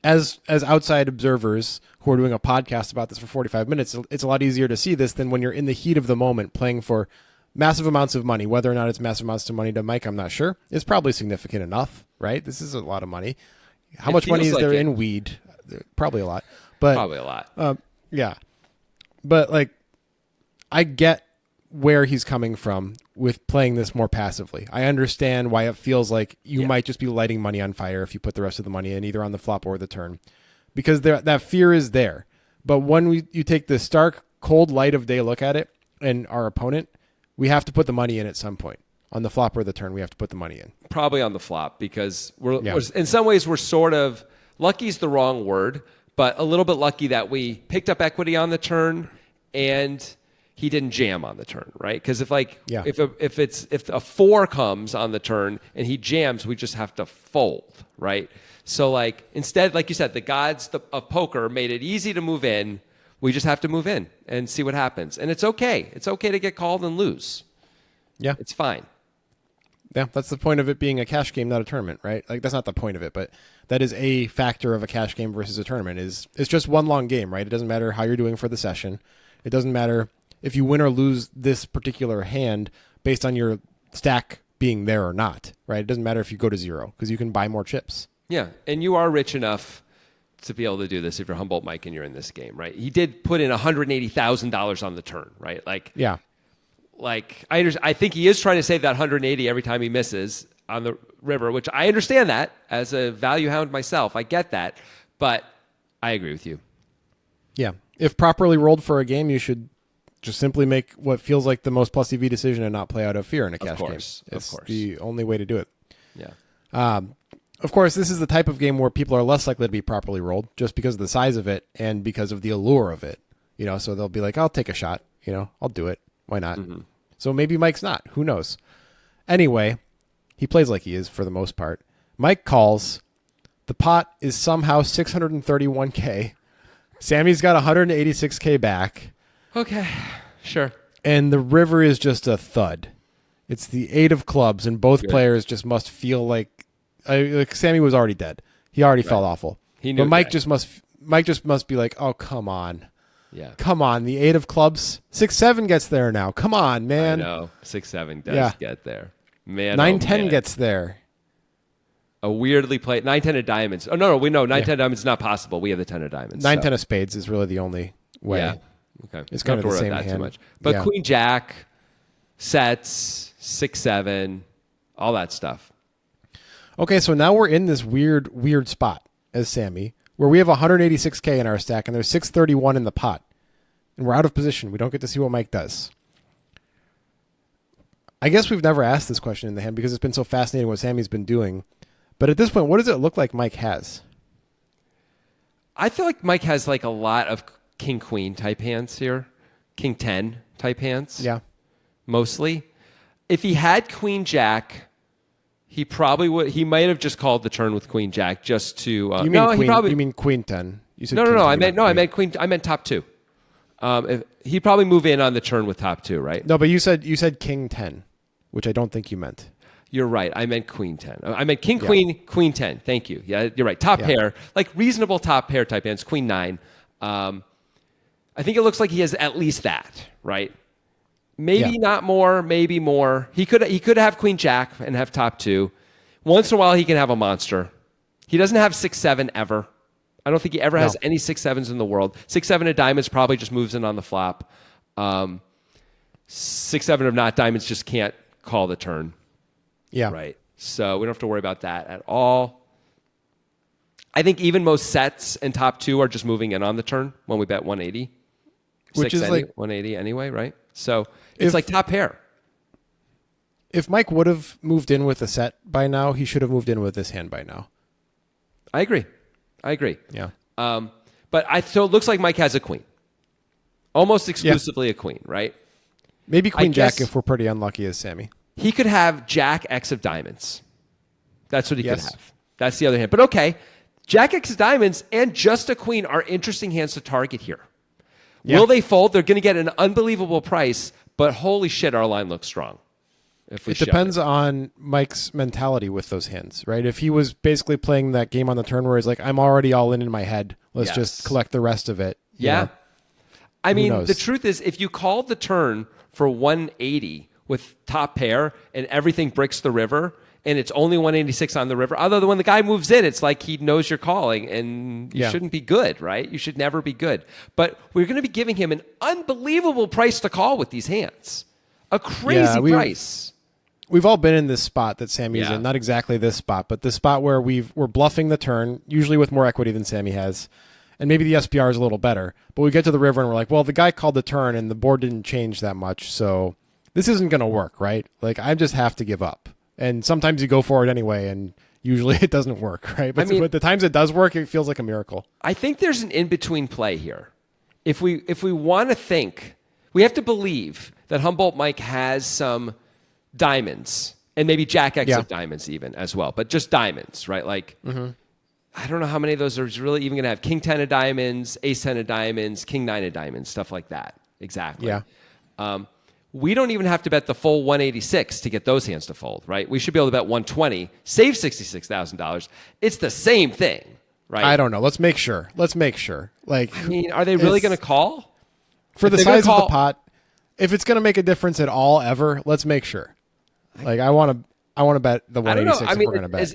as outside observers who are doing a podcast about this for 45 minutes, it's a lot easier to see this than when you're in the heat of the moment playing for massive amounts of money. Whether or not it's massive amounts of money to Mike, I'm not sure. It's probably significant enough, right? This is a lot of money. How much money is there in weed? Probably a lot. But probably a lot. Yeah. But like, I get where he's coming from with playing this more passively. I understand why it feels like you might just be lighting money on fire if you put the rest of the money in either on the flop or the turn, because that fear is there. But when you take the stark, cold light of day look at it and our opponent, we have to put the money in at some point. On the flop or the turn, we have to put the money in. Probably on the flop, because we're in some ways we're sort of, lucky is the wrong word, but a little bit lucky that we picked up equity on the turn and he didn't jam on the turn, right? Because if a 4 comes on the turn and he jams, we just have to fold, right? So like, instead, like you said, the gods of poker made it easy to move in. We just have to move in and see what happens. And it's okay. It's okay to get called and lose. Yeah. It's fine. Yeah, that's the point of it being a cash game, not a tournament, right? Like, that's not the point of it, but that is a factor of a cash game versus a tournament. It's just one long game, right? It doesn't matter how you're doing for the session. It doesn't matter if you win or lose this particular hand based on your stack being there or not, right? It doesn't matter if you go to 0 because you can buy more chips. Yeah, and you are rich enough to be able to do this if you're Humboldt Mike and you're in this game, right? He did put in $180,000 on the turn, right? Like, yeah. Like, I think he is trying to save that 180 every time he misses on the river, which I understand that as a value hound myself. I get that, but I agree with you. Yeah. If properly rolled for a game, you should just simply make what feels like the most plus EV decision and not play out of fear in a cash game. It's the only way to do it. Yeah. Of course, this is the type of game where people are less likely to be properly rolled just because of the size of it and because of the allure of it. You know, so they'll be like, I'll take a shot. You know, I'll do it. Why not? Mm-hmm. So maybe Mike's not. Who knows? Anyway, he plays like he is for the most part. Mike calls. The pot is somehow $631K. Sammy's got $186K back. Okay, sure. And the river is just a thud. It's the 8 of clubs, and both players just must feel like Sammy was already dead. He already felt awful. He knew. But Mike just must be like, oh, come on. Yeah. Come on, the 8 of clubs. 6-7 gets there now. Come on, man. I know. 6-7 does get there. Man. 9-10 gets there. A weirdly played 9-10 of diamonds. Oh no, we know 9-10 of diamonds is not possible. We have the 10 of diamonds. 9-10 of spades is really the only way. Yeah. Okay. It's kind of the same that hand. Too much. But Queen Jack, sets, 6-7, all that stuff. Okay, so now we're in this weird spot as Sammy, where we have 186K in our stack and there's 631 in the pot. And we're out of position. We don't get to see what Mike does. I guess we've never asked this question in the hand because it's been so fascinating what Sammy's been doing. But at this point, what does it look like Mike has? I feel like Mike has like a lot of king-queen type hands here. King-10 type hands. Yeah. Mostly. If he had queen-jack, he probably would. He might have just called the turn with queen-jack just to... you mean queen-10. You said no. I meant queen. I meant top 2. He'd probably move in on the turn with top 2, right? No, but you said king 10, which I don't think you meant. You're right. I meant queen 10. I meant king, queen, queen 10. Thank you. Yeah, you're right. Top pair, like reasonable top pair type hands. Queen 9. I think it looks like he has at least that, right? Maybe not more, maybe more. He could have queen jack and have top 2. Once in a while, he can have a monster. He doesn't have 6-7 ever. I don't think he ever has any 6-7s in the world. 6-7 of diamonds probably just moves in on the flop. 6-7 of not diamonds just can't call the turn. Yeah. Right. So we don't have to worry about that at all. I think even most sets and top 2 are just moving in on the turn when we bet 180. Which is like 180 anyway, right? So it's like top pair. If Mike would have moved in with a set by now, he should have moved in with this hand by now. I agree. Yeah. So it looks like Mike has a queen. Almost exclusively a queen, right? Maybe queen jack if we're pretty unlucky as Sameh. He could have jack X of diamonds. That's what he could have. That's the other hand. But okay, jack X of diamonds and just a queen are interesting hands to target here. Yeah. Will they fold? They're going to get an unbelievable price, but holy shit, our line looks strong. If it depends on Mike's mentality with those hands, right? If he was basically playing that game on the turn where he's like, I'm already all in my head. Let's just collect the rest of it. Yeah. Know? I mean, the truth is, if you called the turn for 180 with top pair and everything bricks the river and it's only 186 on the river, although when the guy moves in, it's like he knows you're calling and you shouldn't be good, right? You should never be good. But we're going to be giving him an unbelievable price to call with these hands. A crazy price. We've all been in this spot that Sameh's in. Not exactly this spot, but this spot where we're bluffing the turn, usually with more equity than Sameh has. And maybe the SPR is a little better. But we get to the river and we're like, well, the guy called the turn and the board didn't change that much. So this isn't going to work, right? Like, I just have to give up. And sometimes you go for it anyway, and usually it doesn't work, right? But, but the times it does work, it feels like a miracle. I think there's an in-between play here. If we want to think, we have to believe that Humboldt Mike has some diamonds and maybe jack X of diamonds even as well, but just diamonds, right? Like, I don't know how many of those are really even going to have king 10 of diamonds, ace 10 of diamonds, king 9 of diamonds, stuff like that. Exactly. Yeah. We don't even have to bet the full 186 to get those hands to fold, right? We should be able to bet 120, save $66,000. It's the same thing, right? I don't know. Let's make sure. Like, I mean, are they really going to call? For the size of the pot, if it's going to make a difference at all ever, let's make sure. Like, I want to bet the 186 if we're going to bet.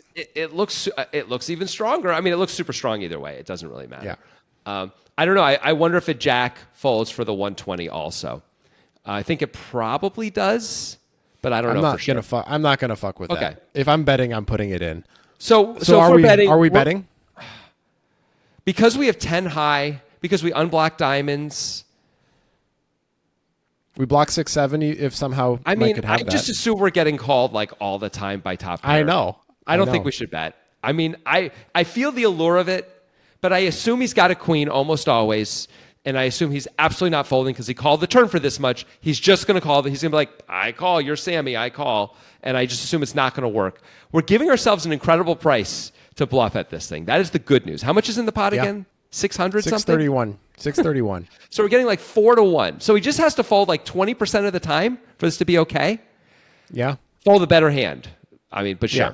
It looks even stronger. I mean, it looks super strong either way. It doesn't really matter. Yeah. I don't know. I wonder if a jack folds for the 120 also. I think it probably does, but I don't know for sure. I'm not going to fuck with that. If I'm betting, I'm putting it in. So are we betting? Are we betting? Because we have 10 high, because we unblock diamonds. We block 670 if somehow Mike could have that. I just assume we're getting called like all the time by top pair. I know. I don't think we should bet. I mean, I feel the allure of it, but I assume he's got a queen almost always, and I assume he's absolutely not folding because he called the turn for this much. He's just going to call. He's going to be like, I call, you're Sameh, I call, and I just assume it's not going to work. We're giving ourselves an incredible price to bluff at this thing. That is the good news. How much is in the pot again? 600 something? 631. So we're getting like 4-1. So he just has to fold like 20% of the time for this to be okay. Yeah. Fold the better hand. I mean, but sure. Yeah.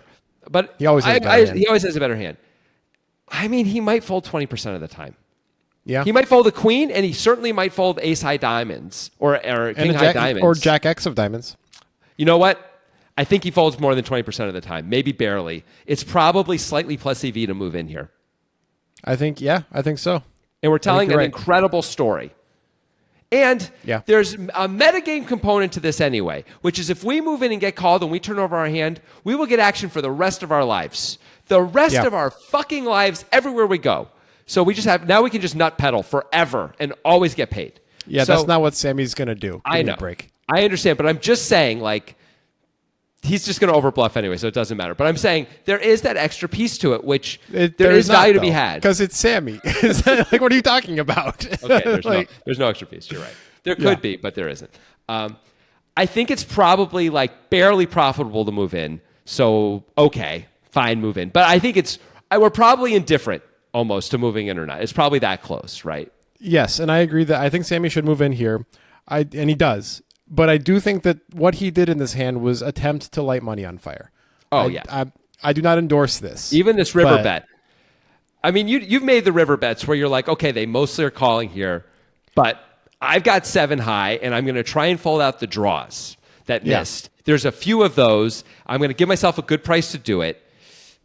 But he always has a better hand. I mean, he might fold 20% of the time. Yeah. He might fold a queen, and he certainly might fold ace high diamonds or king high diamonds. Or jack X of diamonds. You know what? I think he folds more than 20% of the time, maybe barely. It's probably slightly plus EV to move in here. I think so. And we're telling an incredible story. And there's a metagame component to this anyway, which is if we move in and get called and we turn over our hand, we will get action for the rest of our lives. The rest of our fucking lives everywhere we go. So we can just nut pedal forever and always get paid. Yeah, so, that's not what Sameh's going to do. I know. I understand, but I'm just saying, like, he's just going to overbluff anyway, so it doesn't matter. But I'm saying there is that extra piece to it, which there is value to be had. Because it's Sameh. Like, what are you talking about? Okay, there's no extra piece. You're right. There could be, but there isn't. I think it's probably like barely profitable to move in. So, okay, fine, move in. But I think we're probably indifferent almost to moving in or not. It's probably that close, right? Yes, and I agree that I think Sameh should move in here. And he does. But I do think that what he did in this hand was attempt to light money on fire. I do not endorse this. Even this river bet. I mean, you've made the river bets where you're like, okay, they mostly are calling here, but I've got 7 high, and I'm going to try and fold out the draws that missed. There's a few of those. I'm going to give myself a good price to do it,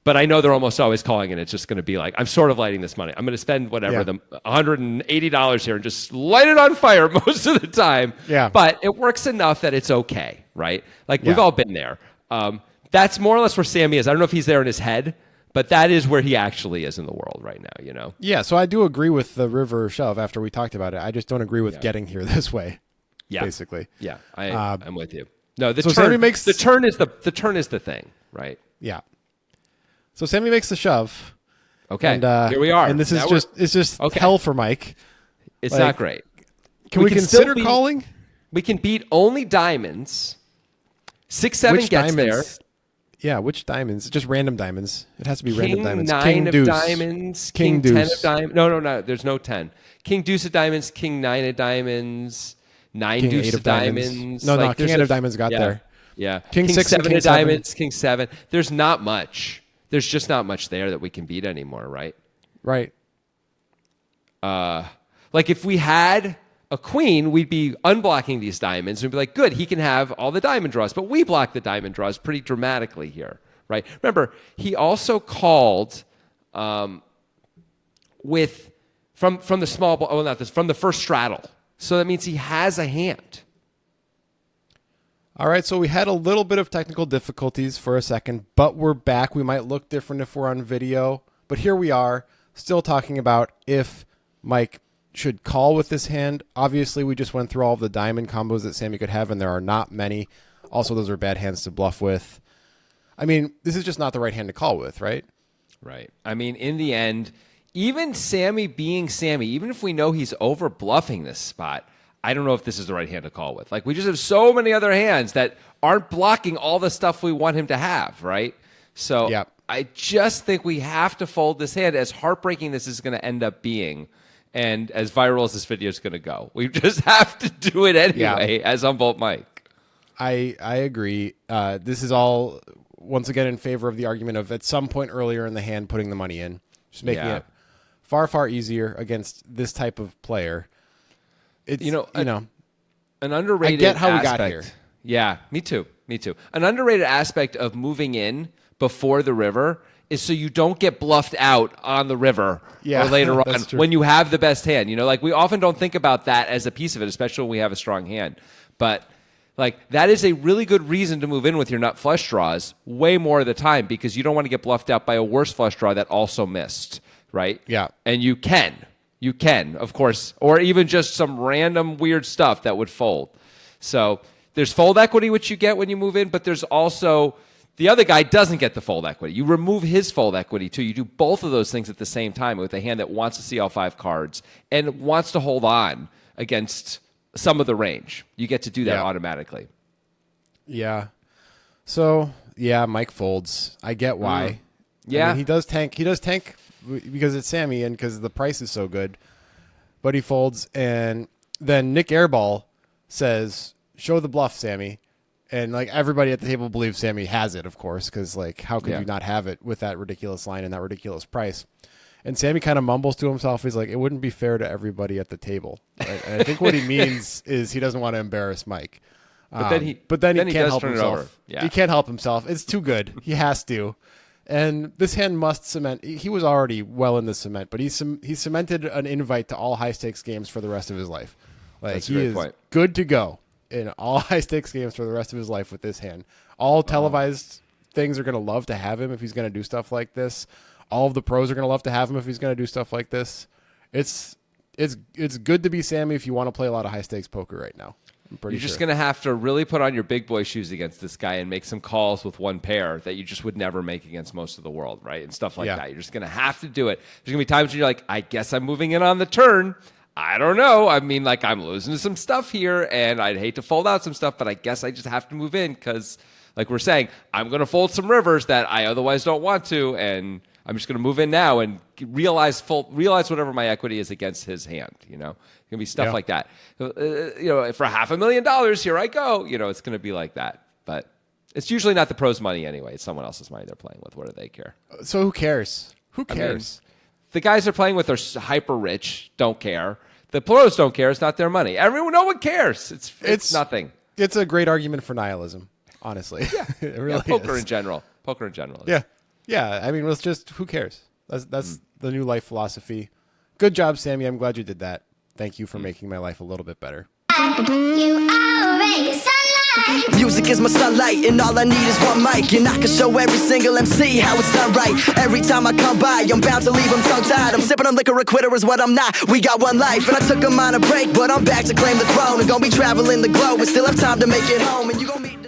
but I know they're almost always calling, and it's just going to be like, I'm sort of lighting this money. I'm going to spend the $180 here and just light it on fire most of the time. Yeah. But it works enough that it's okay, right? Like, we've all been there. That's more or less where Sameh is. I don't know if he's there in his head, but that is where he actually is in the world right now, you know? Yeah, so I do agree with the river shove after we talked about it. I just don't agree with getting here this way, basically. Yeah, I'm with you. No, the turn is the thing, right? Yeah. So Sameh makes the shove. Okay, and, here we are. And this is just hell for Mike. It's not great. Can we consider calling? We can beat only diamonds. 6-7 Which gets diamonds? there. Yeah, which diamonds? Just random diamonds. It has to be random diamonds. King 9 of deuce. diamonds. King 10 deuce. of diamonds. No. There's no 10. King deuce of diamonds. King 9 of diamonds. 9 deuce of diamonds. No. King 8 of diamonds got there. Yeah. King 6 7 of of diamonds. King 7. There's not much. There's just not much there that we can beat anymore, right? Right. Like if we had a queen, we'd be unblocking these diamonds. We'd be like, good, he can have all the diamond draws. But we block the diamond draws pretty dramatically here, right? Remember, he also called from the small, from the first straddle. So that means he has a hand. All right, so we had a little bit of technical difficulties for a second, but we're back. We might look different if we're on video, but here we are, still talking about if Mike should call with this hand. Obviously, we just went through all of the diamond combos that Sameh could have, and there are not many. Also, those are bad hands to bluff with. I mean, this is just not the right hand to call with, right? Right. I mean, in the end, even Sameh being Sameh, even if we know he's over bluffing this spot, I don't know if this is the right hand to call with. Like, we just have so many other hands that aren't blocking all the stuff we want him to have, right? So yep. I just think we have to fold this hand, as heartbreaking this is going to end up being. And as viral as this video is going to go, we just have to do it anyway, as Humboldt Mike. I agree. This is all, once again, in favor of the argument of at some point earlier in the hand putting the money in. Just making it far, far easier against this type of player. It's, an underrated I get how aspect. We got here. Yeah, me too. An underrated aspect of moving in before the river is so you don't get bluffed out on the river or later on when you have the best hand. You know, like we often don't think about that as a piece of it, especially when we have a strong hand. But like that is a really good reason to move in with your nut flush draws way more of the time, because you don't want to get bluffed out by a worse flush draw that also missed, right? Yeah. And you can, of course, or even just some random weird stuff that would fold. So there's fold equity, which you get when you move in, but there's also the other guy doesn't get the fold equity. You remove his fold equity, too. You do both of those things at the same time with a hand that wants to see all 5 cards and wants to hold on against some of the range. You get to do that automatically. Yeah. So, Mike folds. I get why. Yeah. I mean, he does tank because it's Sameh and because the price is so good. But he folds, and then Nick Airball says, show the bluff, Sameh. And like everybody at the table believes Sameh has it, of course, because like how could you not have it with that ridiculous line and that ridiculous price? And Sameh kind of mumbles to himself. He's like, it wouldn't be fair to everybody at the table. Right? And I think what he means is he doesn't want to embarrass Mike. But then he can't help himself. Yeah. He can't help himself. It's too good. He has to. And this hand must cement. He was already well in the cement, but he cemented an invite to all high stakes games for the rest of his life. Like he is good to go in all high stakes games for the rest of his life with this hand. All televised things are going to love to have him if he's going to do stuff like this. All of the pros are going to love to have him if he's going to do stuff like this. It's good to be Sameh if you want to play a lot of high stakes poker right now. You're just going to have to really put on your big boy shoes against this guy and make some calls with one pair that you just would never make against most of the world, right? And stuff like that. You're just going to have to do it. There's going to be times when you're like, I guess I'm moving in on the turn. I don't know. I mean, like, I'm losing some stuff here, and I'd hate to fold out some stuff, but I guess I just have to move in because, like we're saying, I'm going to fold some rivers that I otherwise don't want to, and I'm just going to move in now and realize whatever my equity is against his hand, you know? It's going to be stuff like that. For $500,000, here I go. You know, it's going to be like that. But it's usually not the pros' money anyway. It's someone else's money they're playing with. What do they care? So who cares? Who cares? I mean, the guys they're playing with are hyper rich, don't care. The pros don't care. It's not their money. No one cares. It's nothing. It's a great argument for nihilism, honestly. Yeah. It really poker is. in general. Poker in general. Yeah. Yeah. I mean, it's just, who cares? That's the new life philosophy. Good job, Sameh. I'm glad you did that. Thank you for making my life a little bit better. Music is my sunlight, and all I need is one mic, and I can show every single MC how it's done right. Every time I come by, I'm bound to leave them tongue-tied. I'm sipping on liquor, a quitter is what I'm not. We got one life, and I took a minor break, but I'm back to claim the throne. And gonna be traveling the globe, and still have time to make it home. And you gon' meet